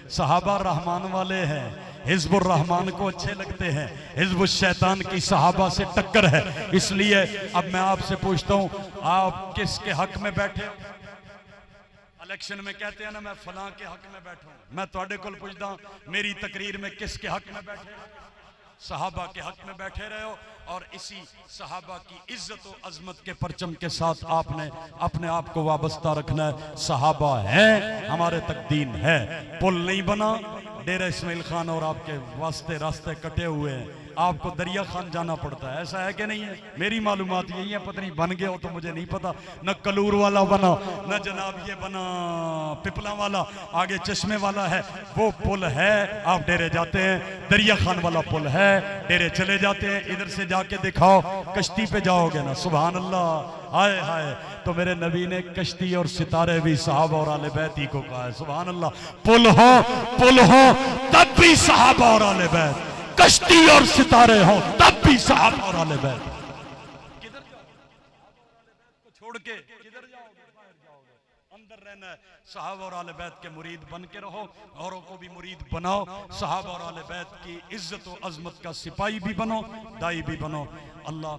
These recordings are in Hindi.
सहाबा रहमान वाले हैं, हिज़्बुर रहमान को अच्छे लगते हैं, हिज़्बुश शैतान की सहाबा से टक्कर है। इसलिए अब मैं आपसे पूछता हूं, आप किसके हक में बैठे? इलेक्शन में कहते हैं ना मैं फलां के हक में बैठा हूं, मैं तुहाडे कोल पुछदा मेरी तकरीर में किसके हक में बैठे? सहाबा के हक में बैठे रहे हो। और इसी सहाबा की इज्जत और अजमत के परचम के साथ आपने अपने आप को वाबस्ता रखना है। सहाबा है, हमारे तक दीन है। पुल नहीं बना, डेरा इस्माइल खान और आपके वास्ते रास्ते कटे हुए हैं, आपको दरिया खान जाना पड़ता है, ऐसा है कि नहीं है? मेरी मालूमात यही है, पता नहीं बन गया हो तो मुझे नहीं पता। न कलूर वाला बना, न जनाब ये बना पिपला वाला, आगे चश्मे वाला है, वो पुल है, आप डेरे जाते हैं, दरिया खान वाला पुल है, डेरे चले जाते हैं, इधर से जाके दिखाओ, कश्ती पे जाओगे ना, सुभान अल्लाह, हाय हाय। तो मेरे नबी ने कश्ती और सितारे भी सहाबा और आले बैत ही को कहा है, सुभान अल्लाह। पुल हो तब भी सहाबा और आले बैत, कश्ती और सितारे हो तब भी सहाबा और आले बैत। किधर जाओगे? छोड़ के किधर जाओगे? बाहर जाओगे, अंदर रहना है। सहाबा और आले बैत के मुरीद बन के रहो, औरों को भी मुरीद बनाओ। सहाबा और आले बैत की इज्जत और अजमत का सिपाही भी बनो, दाई भी बनो। अल्लाह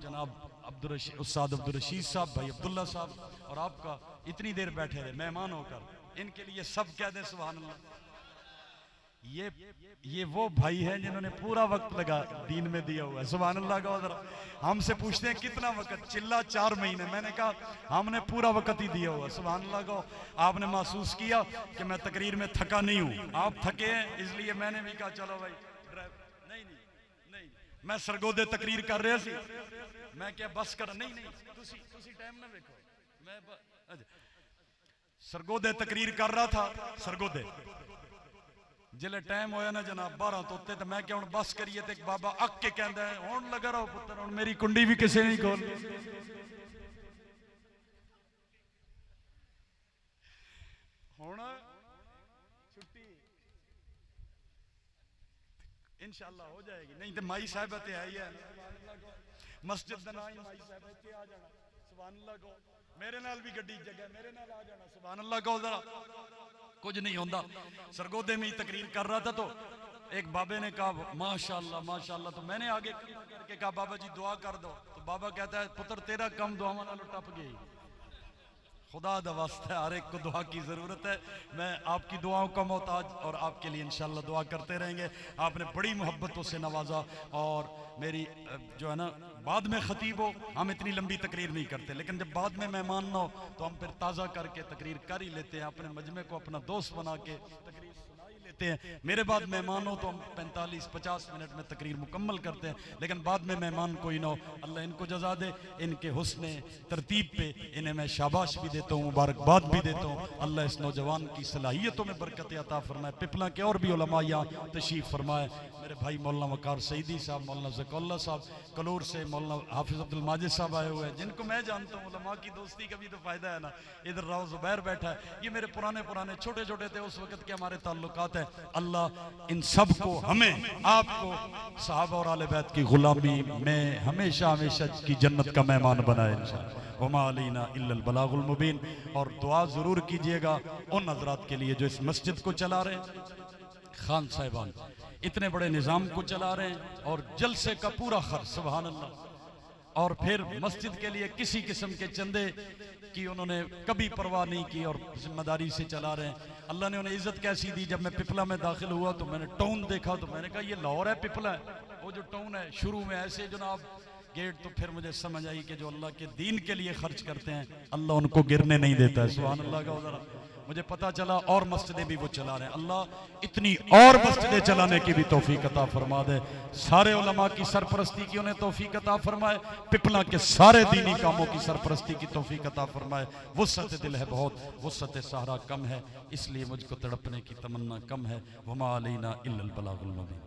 जनाब उस्ताद अब्दुल रशीद साहब, भाई अब्दुल्ला साहब और आपका इतनी देर बैठे रहे मेहमान होकर, इनके लिए सब कह दे सुभान अल्लाह। ये वो भाई हैं जिन्होंने पूरा वक्त लगा दीन में दिया हुआ है, सुभान अल्लाह का। जरा हमसे पूछते हैं कितना वक्त, चिल्ला 4 महीने, मैंने कहा हमने पूरा वक्त ही दिया हुआ, सुभान अल्लाह का। आपने महसूस किया कि मैं तकरीर में थका नहीं हूँ, आप थके हैं, इसलिए मैंने भी कहा चलो भाई नहीं, मैं सरगोदे तकरीर कर रहा सी, मैं क्या बस कर, नहीं तुसी टाइम ना देखो, मैं सरगोदे तकरीर कर रहा था। सरगोदे जिले टाइम होया ना जनाब 12 तो उत्ते, तो मैं क्या हुण बस करिए, तो एक बाबा अक के कहंदा है हुण लगा रहो पुत्र, हुण मेरी कुंडी भी किसी नहीं खोल। हुण छुट्टी इंशाअल्लाह हो जाएगी, नहीं तो माई साहिबा ते आई है मस्जिद दा नाम ही माई साहिबा ते आ जाना, सुभान अल्लाह को। मेरे नाल भी गड्डी जगह, मेरे नाल आ जाना, सुभान अल्लाह को। जरा कुछ नहीं होता। सरगोदे में ही तकरीर कर रहा था तो एक बाबे ने कहा माशाअल्लाह माशाअल्लाह, तो मैंने आगे करके कहा बाबा जी दुआ कर दो, तो बाबा कहता है पुत्र तेरा कम दुआ नालों टप गई, खुदा दा वास्ता है, हर एक को दुआ की ज़रूरत है। मैं आपकी दुआओं का मोहताज और आपके लिए इंशाअल्लाह दुआ करते रहेंगे। आपने बड़ी मोहब्बतों से नवाजा और मेरी जो है ना, बाद में खतीब हो, हम इतनी लंबी तकरीर नहीं करते, लेकिन जब बाद में मेहमान ना हो तो हम फिर ताज़ा करके तकरीर कर ही लेते हैं, अपने मजमे को अपना दोस्त बना के तकरीर सुना ही लेते हैं। मेरे बाद मेहमान हो तो हम 45-50 मिनट में तकरीर मुकम्मल करते हैं, लेकिन बाद में मेहमान कोई ना हो, अल्लाह इनको जज़ा दे, इनके हुस्ने तरतीब पे इन्हें मैं शाबाश भी देता हूँ, मुबारकबाद भी देता हूँ। अल्लाह इस नौजवान की सलाहियतों में बरकत अता फरमाए। पिपला के और भी उलमा यहाँ तशरीफ़ फरमाए, मेरे भाई मौलाना वकार सईदी साहब, मौलाना ज़क़ौल्ला साहब, कलूर से मौलाना हाफिज़ अब्दुल माजिद साहब आए हुए हैं, जिनको मैं जानता हूँ। उलमा की दोस्ती का भी तो फ़ायदा है ना। इधर राव ज़ुबैर बैठा है, ये मेरे पुराने छोटे छोटे थे उस वक़्त के हमारे ताल्लुकात हैं। अल्लाह इन सब को, हमें, आपको सहाबा और आले बैत की गुलामी में हमेशा हमेशा की जन्नत का मेहमान बनाए इंशाअल्लाह। वमा अलैना इल्लल बलागुल मुबीन। और दुआ ज़रूर कीजिएगा उन हज़रात के लिए जो इस मस्जिद को चला रहे हैं, खान साहिबान इतने बड़े निज़ाम को चला रहे हैं और जलसे का पूरा खर्च, सुभान अल्लाह। और फिर मस्जिद के लिए किसी किस्म के चंदे की उन्होंने कभी परवाह नहीं की और जिम्मेदारी से चला रहे हैं। अल्लाह ने उन्हें इज्जत कैसी दी, जब मैं पिपला में दाखिल हुआ तो मैंने टाउन देखा तो मैंने कहा ये लाहौर है पिपला है, वो जो टाउन है शुरू में ऐसे जनाब गेट, तो फिर मुझे समझ आई कि जो अल्लाह के दीन के लिए खर्च करते हैं अल्लाह उनको गिरने नहीं देता है, सुभान अल्लाह का। जरा मुझे पता चला और मस्जिदें भी वो चला रहे हैं। अल्लाह इतनी और मस्जिदें चलाने की भी तौफीक अता फरमा दे। सारे उलमा की सरपरस्ती की उन्हें तौफीक अता फरमाए, पिपला के सारे दीनी कामों की सरपरस्ती की तौफीक अता फरमाए। वुसअत दिल है बहुत, वुसअत सहरा कम है, इसलिए मुझको तड़पने की तमन्ना कम है। वमा अलैना इल्लल बलागुल मुबीन।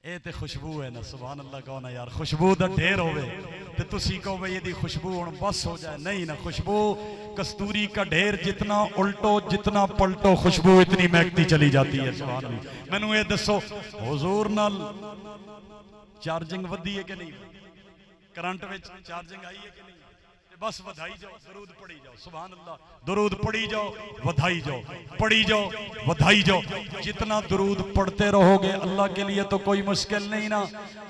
ये तो खुशबू है ना, सुभान अल्लाह कहो ना यार, खुशबू दा ढेर होवे ते तुसी कहो भाई ये खुशबू हुण बस हो जाए, नहीं ना। खुशबू कस्तूरी का ढेर, जितना उल्टो जितना पलटो खुशबू इतनी महकती चली जाती है, सुभान अल्लाह। मैनू ये दसो हुजूर नाल चार्जिंग वधी है कि नहीं? करंट में चार्जिंग आई है कि नहीं? बस वधाई जाओ, दरूद पढ़ी जाओ, सुभान अल्लाह, दरूद पढ़ी जाओ, वधाई जाओ, पढ़ी जाओ, वधाई जाओ। जितना दरूद पढ़ते रहोगे अल्लाह के लिए तो कोई मुश्किल नहीं ना।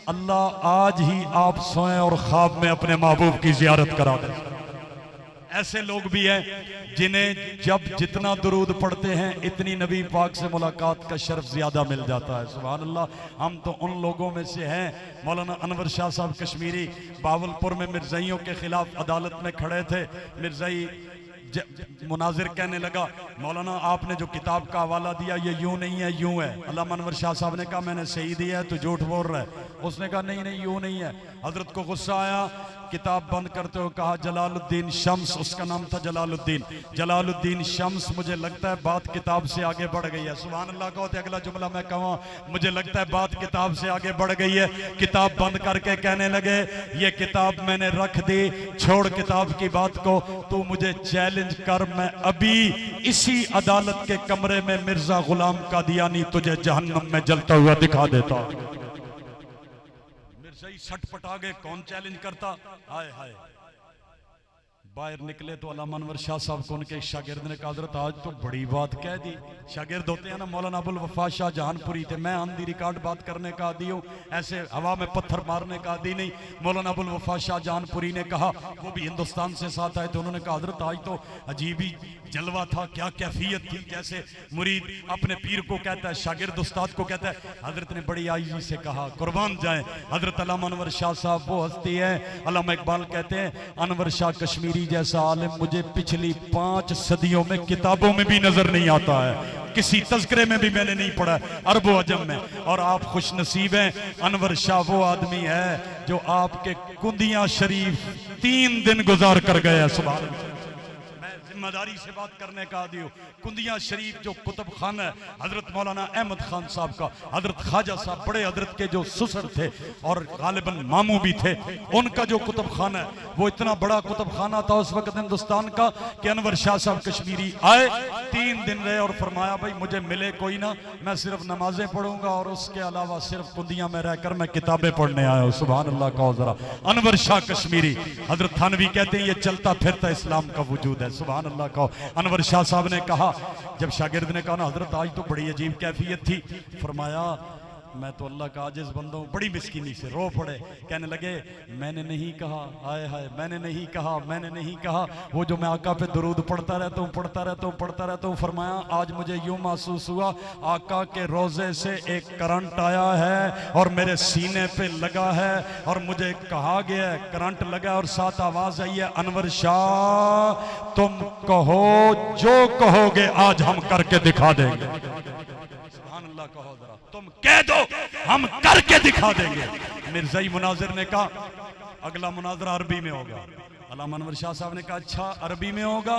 अल्लाह आज ही आप सोएं और ख्वाब में अपने महबूब की जियारत करा दें। ऐसे लोग भी हैं जिन्हें जब जितना दुरूद पढ़ते हैं इतनी नबी पाक से मुलाकात का शर्फ ज्यादा मिल जाता है। सुभान अल्लाह। हम तो उन लोगों में से हैं। मौलाना अनवर शाह साहब कश्मीरी बावलपुर में मिर्जाइयों के खिलाफ अदालत में खड़े थे। मिर्जाई मुनाजिर कहने लगा, मौलाना आपने जो किताब का हवाला दिया ये यूं नहीं है, यूं है। अल्लामा अनवर शाह साहब ने कहा मैंने सही दिया है, तो झूठ बोल रहा है। उसने कहा नहीं नहीं यूं नहीं है। हजरत को गुस्सा आया, किताब बंद करते हुए कहा जलालुद्दीन शम्स, उसका नाम था जलालुद्दीन, जलालुद्दीन शम्स, मुझे लगता है बात किताब से आगे बढ़ गई है। सुभान अल्लाह कहते अगला जुमला मैं कहूँ, मुझे लगता है बात किताब से आगे बढ़ गई है। किताब बंद करके कहने लगे ये किताब मैंने रख दी, छोड़ किताब की बात को, तू मुझे चैलेंज कर, मैं अभी इसी अदालत के कमरे में मिर्जा गुलाम कादियानी तुझे जहन्नम में जलता हुआ दिखा देता। सही सटपटा गए, कौन चैलेंज करता? हाय हाय। बाहर निकले तो अल्लामा अनवर शाह साहब को उनके शागिर्द ने कहा हज़रत आज तो बड़ी बात कह दी। शागिर्द होते हैं ना, मौलाना अबुल वफा शाह जहानपुरी थे। मैं ऑन दी रिकॉर्ड बात करने का आदी हूँ, ऐसे हवा में पत्थर मारने का आदी नहीं। मौलाना अबुल वफा शाह जहानपुरी ने कहा, वो भी हिंदुस्तान से साथ आए थे, उन्होंने कहा हज़रत आज तो अजीब ही जलवा था, क्या कैफियत थी, जैसे मुरीद अपने पीर को कहता है, शागिर्द उस्ताद को कहता है। हजरत ने बड़ी आईजी से कहा, कुर्बान जाए हजरत अल्लामा अनवर शाह साहब वो हस्ती है। अल्लामा इकबाल कहते हैं अनवर शाह कश्मीरी जैसा आलिम मुझे पिछली 5 सदियों में किताबों में भी नजर नहीं आता है, किसी तज़किरे में भी मैंने नहीं पढ़ा अरबो अजम में। और आप खुश नसीब हैं, अनवर शाह वो आदमी है जो आपके कुंदिया शरीफ 3 दिन गुजार कर गया। सुभान अल्लाह। जिम्मेदारी से बात करने का आदि हो। कुंदिया शरीफ जो कुतुब खान है हजरत मौलाना अहमद खान साहब का, हजरत ख्वाजा साहब बड़े हजरत के जो ससुर थे और गालिबन मामू भी थे, उनका जो कुतुब खाना है वो इतना बड़ा कुतुब खाना था उस वक्त हिंदुस्तान का कि अनवर शाह साहब कश्मीरी आए, 3 दिन रहे और फरमाया भाई मुझे मिले कोई ना, मैं सिर्फ नमाजें पढ़ूंगा और उसके अलावा सिर्फ कुंदिया में रहकर मैं किताबें पढ़ने आया हूँ। सुभान अल्लाह। कहो जरा अनवर शाह कश्मीरी। हजरत थानवी कहते हैं ये चलता फिरता इस्लाम का वजूद है। सुभान अल्लाह। कहो अनवर शाह साहब ने कहा, जब शागिर्द ने कहा ना हजरत आज तो बड़ी अजीब कैफियत थी, फरमाया मैं तो अल्लाह का आजिज बंदा हूं। बड़ी मिस्कीनी से रो पड़े, कहने लगे मैंने नहीं कहा, हाय हाय मैंने नहीं कहा, मैंने नहीं कहा। वो जो मैं आका पे दुरूद पढ़ता रहता हूँ, पढ़ता रहता हूँ, पढ़ता रहता हूँ, फरमाया आज मुझे यूं महसूस हुआ आका के रोजे से एक करंट आया है और मेरे सीने पे लगा है और मुझे कहा गया है करंट लगा और साथ आवाज आई है अनवर शाह तुम कहो जो कहोगे आज हम करके दिखा देंगे। सुभान अल्लाह। कहो जरा तुम कह दो हम करके दिखा देंगे। मिर्जाई मुनाजिर ने कहा अगला मुनाजरा अरबी में होगा। अल्लामा अनवर शाह साहब ने कहा अच्छा अरबी में होगा,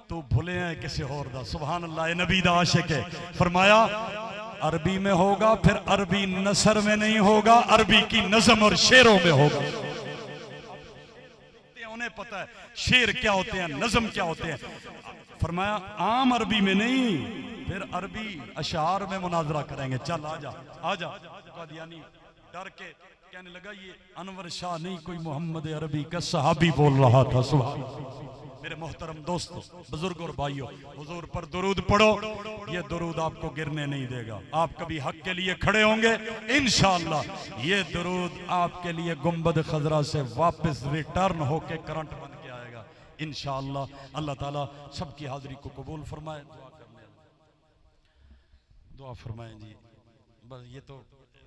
तो भूले हैं किसी और दा। सुभान अल्लाह। नबी दा आशिक है। फरमाया अरबी में होगा, फिर अरबी नसर में नहीं होगा, अरबी की नज़म और शेरों में होगा। उन्हें पता है शेर क्या होते हैं, नज़म क्या होते हैं। फरमाया आम अरबी में नहीं, फिर अरबी अशार में मुनाजरा करेंगे। चल आजा आजा। कादियानी डर के कहने लगा ये अनवर शाह नहीं कोई मोहम्मद अरबी का सहाबी बोल रहा था। सुभान। मेरे मोहतरम दोस्तों, बुजुर्ग और भाइयों, हुजूर पर दुरूद पढ़ो, ये दुरूद आपको गिरने नहीं देगा। आप कभी हक के लिए खड़े होंगे इंशाअल्लाह ये दुरूद आपके लिए गुंबद खजरा से वापस रिटर्न होके करंट बन के आएगा इंशाअल्लाह। अल्लाह ताला सबकी हाजिरी को कबूल फरमाए। दुआ फरमाएं जी। बस ये तो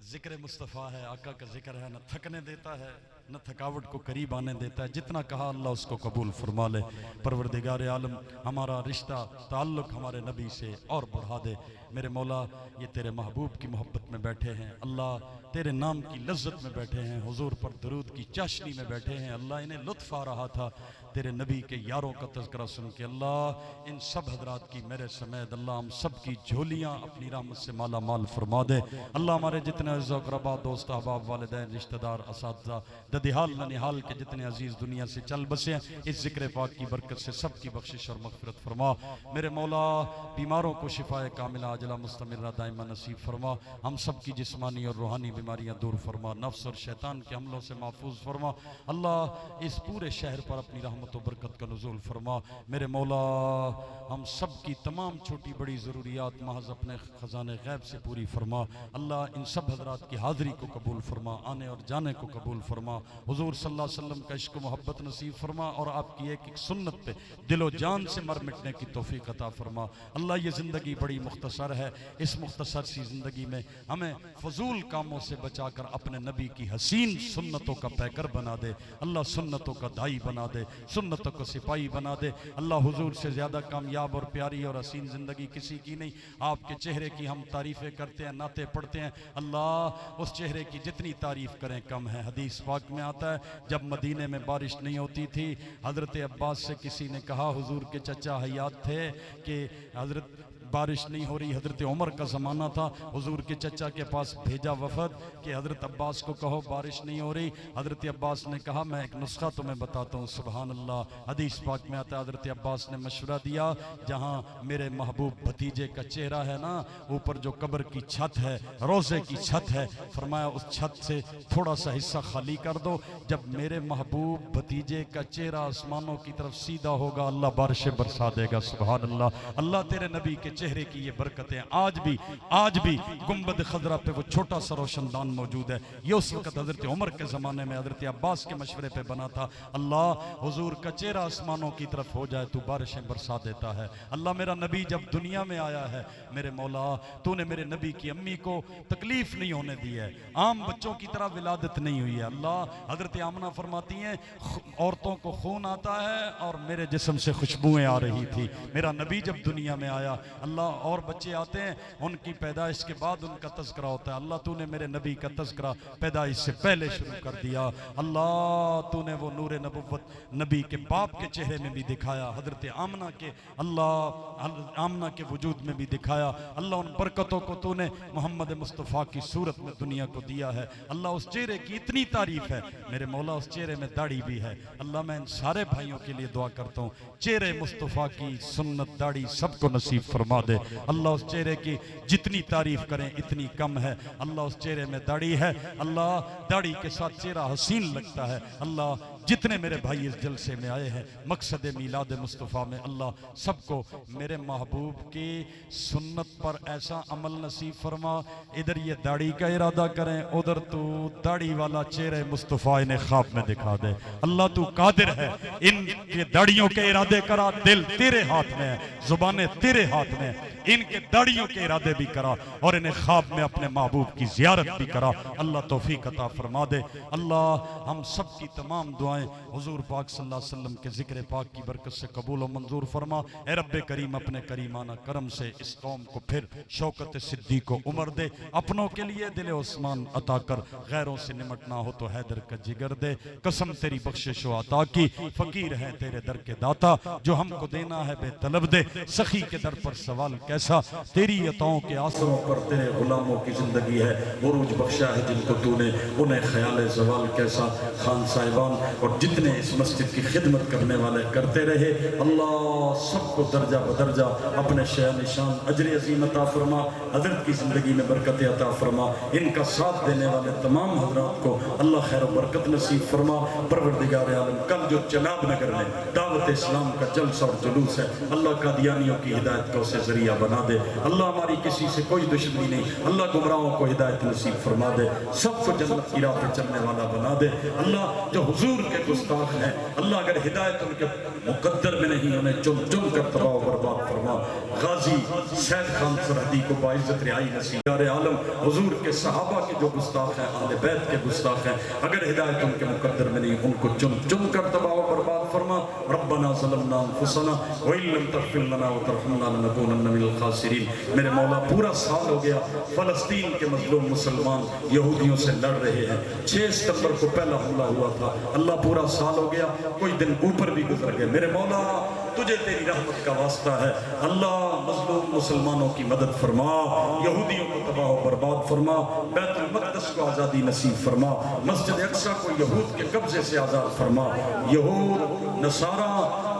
जिक्र मुस्तफ़ा है, आका का जिक्र है, न थकने देता है न थकावट को करीब आने देता है। जितना कहा अल्लाह उसको कबूल फरमा ले। परवरदिगार आलम हमारा रिश्ता ताल्लुक़ हमारे नबी से और बढ़ा दे। मेरे मौला ये तेरे महबूब की मोहब्बत में बैठे हैं, अल्लाह तेरे नाम की लज्जत में बैठे हैं, हुजूर पर दरूद की चाशनी में बैठे हैं। अल्लाह इन्हें लुत्फ़ आ रहा था तेरे नबी के यारों का तज़किरा सुन के। अल्लाह इन सब हजरात की मेरे समेत अल्लाह हम सब की झोलियाँ अपनी रहमत से माला माल फरमा दे। अल्लाह हमारे जितने अज़-ओ-क़रबा, दोस्त अहबाब, वालिदैन, रिश्तेदार, असातिज़ा, ददिहाल ननिहाल के जितने अजीज़ दुनिया से चल बसे हैं, इस ज़िक्र पाक की बरकत से सब की बख्शिश और मग़फ़िरत फरमा। मेरे मौला बीमारों को शिफ़ाए कामिला आजिला मुस्तमिर्रा दाइमा नसीब फरमा। हम सब की जिस्मानी और रूहानी बीमारियां दूर फरमा, नफ्स और शैतान के हमलों से महफूज फरमा। अल्लाह इस पूरे शहर पर अपनी रहमत और बरकत का नुज़ूल फरमा। मेरे मौला हम सब की तमाम छोटी बड़ी ज़रूरियात महज अपने ख़ज़ाने गैब से पूरी फरमा। अल्लाह इन सब हज़रात की हाज़िरी को कबूल फरमा, आने और जाने को कबूल फरमा। हुज़ूर सल्लल्लाहु अलैहि वसल्लम का इश्क मोहब्बत नसीब फरमा और आपकी एक एक सुन्नत पे दिलो जान से मर मिटने की तौफीक अता फरमा। अल्लाह ये ज़िंदगी बड़ी मुख्तसर है, इस मुख्तसर सी ज़िंदगी में हमें फजूल कामों से बचाकर अपने नबी की हसीन सुन्नतों का पैकर बना दे। अल्लाह सुन्नतों का दाई बना दे, सुन्नतों को सिपाही बना दे। अल्लाह हुजूर से ज़्यादा कामयाब और प्यारी और हसीन ज़िंदगी किसी की नहीं। आपके चेहरे की हम तारीफ़ें करते हैं, नाते पढ़ते हैं, अल्लाह उस चेहरे की जितनी तारीफ़ करें कम है। हदीस पाक में आता है जब मदीने में बारिश नहीं होती थी, हज़रत अब्बास से किसी ने कहा, हुजूर के चचा हयात थे कि हज़रत बारिश नहीं हो रही, हज़रत उमर का ज़माना था, हुजूर के चचा के पास भेजा वफद कि हज़रत अब्बास को कहो बारिश नहीं हो रही। हज़रत अब्बास ने कहा मैं एक नुस्खा तुम्हें बताता हूँ। सुभान अल्लाह। हदीस पाक में आता है हज़रत अब्बास ने मशवरा दिया, जहाँ मेरे महबूब भतीजे का चेहरा है ना, ऊपर जो कब्र की छत है, रोज़े की छत है, फरमाया उस छत से थोड़ा सा हिस्सा खाली कर दो। जब मेरे महबूब भतीजे का चेहरा आसमानों की तरफ सीधा होगा, अल्लाह बारिशें बरसा देगा। सुभान अल्लाह। अल्लाह तेरे नबी के चेहरे की ये बरकतें आज भी गुंबद खजरा पे वो छोटा सा रोशनदान मौजूद है। ये उस वक्त हजरत उमर के ज़माने में हजरत अब्बास के मशवरे पे बना था। अल्लाह हुजूर का चेहरा आसमानों की तरफ हो जाए तो बारिशें बरसा देता है। अल्लाह मेरा नबी जब दुनिया में आया है, मेरे मौला तूने मेरे नबी की अम्मी को तकलीफ नहीं होने दी है, आम बच्चों की तरह विलादत नहीं हुई है। अल्लाह हजरत आमना फरमाती हैं औरतों को खून आता है और मेरे जिस्म से खुशबुएं आ रही थी। मेरा नबी जब दुनिया में आया, अल्लाह और बच्चे आते हैं उनकी पैदाइश के बाद उनका तज़किरा होता है। अल्लाह तूने मेरे नबी का तज़किरा पैदाइश से पहले शुरू कर दिया। अल्लाह तूने वो नूर नबुव्वत नबी के बाप के चेहरे में भी दिखाया, हजरत आमना के अल्लाह आमना के वजूद में भी दिखाया। अल्लाह उन बरकतों को तूने मोहम्मद मुस्तफ़ा की सूरत में दुनिया को दिया है। अल्लाह उस चेहरे की इतनी तारीफ है मेरे मौला, उस चेहरे में दाढ़ी भी है। अल्लाह मैं इन सारे भाइयों के लिए दुआ करता हूँ, चेहरे मुस्तफ़ा की सुन्नत दाढ़ी सबको नसीब फरमा दे। अल्लाह उस चेहरे की जितनी तारीफ करें इतनी कम है। अल्लाह उस चेहरे में दाढ़ी है, अल्लाह दाढ़ी के साथ चेहरा हसीन लगता है। अल्लाह जितने मेरे भाई इस जलसे में आए हैं मकसद मीलाद मुस्तफ़ा में, अल्लाह सबको मेरे महबूब की सुन्नत पर ऐसा अमल नसीब फरमा। इधर ये दाढ़ी का इरादा करें, उधर तू दाढ़ी वाला चेहरे मुस्तफ़ा इन्हें ख्वाब में दिखा दे। अल्लाह तू कादिर है, इन ये दाढ़ियों के इरादे करा, दिल तेरे हाथ में है, जुबानें तेरे हाथ में है, इनके दाढ़ियों के इरादे भी करा और इन्हें ख्वाब में अपने महबूब की ज़ियारत भी करा। अल्लाह तौफीक अता फरमा दे। अल्लाह हम सब की तमाम दुआएं हुजूर पाक सल्लल्लाहु अलैहि वसल्लम के ज़िक्र पाक की बरकत से कबूल और मंजूर फरमा। ए रब्बे करीम अपने करीमाना करम से इस कौम को फिर शौकत सिद्दीक़ को उम्र दे, अपनों के लिए दिल उस्मान अता कर, गैरों से निमटना हो तो हैदर का जिगर दे। कसम तेरी बख्शिश व अता की, फकीर है तेरे दर के दाता, जो हमको देना है बेतलब दे। सखी के दर पर सवाल कैसा, तेरी अताओं के आसरों पर तेरे गुलामों की जिंदगी है। बुरूज बख्शा है जिनको तूने, उन्हें ख्याल ज़वाल कैसा। खान साहिबान और जितने इस मस्जिद की खिदमत करने वाले करते रहे, अल्लाह सबको दर्जा बदर्जा अपने शय निशान अजर अज़ीम अता फरमा, हजरत की ज़िंदगी में बरकत अता फरमा। इनका साथ देने वाले तमाम हजरात को अल्लाह खैर बरकत नसीब फरमा। परवरदिगार आलम कल जो चनाब नगर में दावत इस्लाम का जलसा और जुलूस है, अल्लाह कादियानियों की हिदायत का उसे जरिया बना दे। अल्लाह हमारी किसी से कोई दुश्मनी नहीं, अल्लाह गुमराहों को हिदायत नसीब फरमा दे, सबको जन्नत की राह पे चलने वाला बना दे। अल्लाह जो हुजूर के गुस्ताख हैं, अल्लाह अगर हिदायत उनके मुकद्दर में नहीं, उन्हें चुन चुन कर तबाह बर्बाद फरमा। गाजी सैद खान सरहदी को बाइज्जत रिहाई नसीब। यार आलम हुजूर के सहाबा के जो गुस्ताख हैं, अहले बैत के गुस्ताख हैं, अगर हिदायत उनके मुकद्दर में नहीं, उनको चुन चुन कर तबाह बर्बाद फरमा। रब्बना ज़लमना अनफुसना व इन लम तग़फिर लना व तरहमना लनकूनन्ना मिनल खासिरीन। मेरे मौला पूरा साल हो गया फ़लस्तीन के मज़लूम मुसलमान यहूदियों से लड़ रहे हैं। 6 सितंबर को पहला हमला हुआ था, अल्लाह पूरा साल हो गया, कोई दिन ऊपर भी गुजर गए। मेरे मौला तुझे तेरी रहमत का वास्ता है, अल्लाह मज़लूम मुसलमानों की मदद फरमा, यहूदियों को तबाह बर्बाद फरमा, बैतुल मक़दस को आज़ादी नसीब फरमा, मस्जिद अक़सा को यहूद के कब्जे से आज़ाद फरमा। यहूद नसारा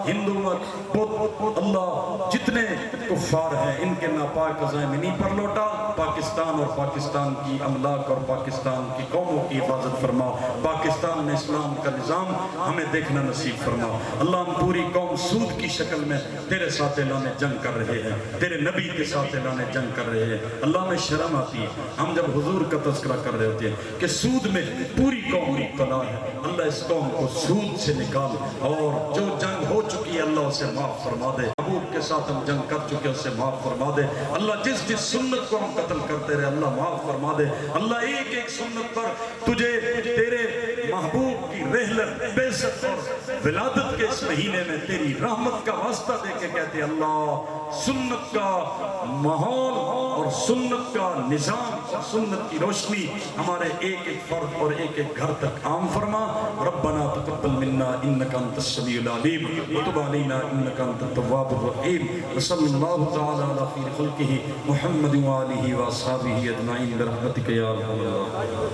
हिंदू मत, बुद्ध, अल्लाह जितने कुफार हैं इनके नापाक अज़ाइम इन्हीं पर लौटा। पाकिस्तान और पाकिस्तान की अमलाक और पाकिस्तान की कौमों की हिफाजत फरमा। पाकिस्तान में इस्लाम का निज़ाम हमें देखना नसीब फरमा। अल्लाह हम पूरी कौम सूद की शक्ल में तेरे साथ ऐलान जंग कर रहे हैं, तेरे नबी के साथ ऐलान जंग कर रहे हैं। अल्लाह में शर्म आती है हम जब हुजूर का तज़किरा कर रहे होते हैं कि सूद में पूरी कौम मुब्तला है। अल्लाह इस कौम को सूद से निकाल और जो जंग हो चुकी है अल्लाह उसे माफ़ फरमा दे। महबूब के साथ हम जंग कर चुके उसे माफ़ फरमा दे। अल्लाह जिस जिस सुन्नत को हम कत्ल करते रहे अल्लाह माफ़ फरमा दे। अल्लाह एक एक सुन्नत पर तुझे तेरे महबूब की रहलत बेइज्जत और विलादत के इस महीने में तेरी रहमत का वास्ता दे के कहते अल्लाह सुन्नत का माहौल और सुन्नत का निज़ाम और सुन्नत की रोशनी हमारे एक एक फर्द और एक एक घर तक आम फरमा। रब्बना तक़ब्बल मिन्ना इन्नका अंतस समीउल अलीम व तुब अलैना इन्नका अंतत तव्वाबुर रहीम। व सल्लल्लाहु तआला अला खैरि खल्क़िही मुहम्मद व आलिहि व अस्हाबिही अजमईन बिरहमतिका या अरहमर राहिमीन।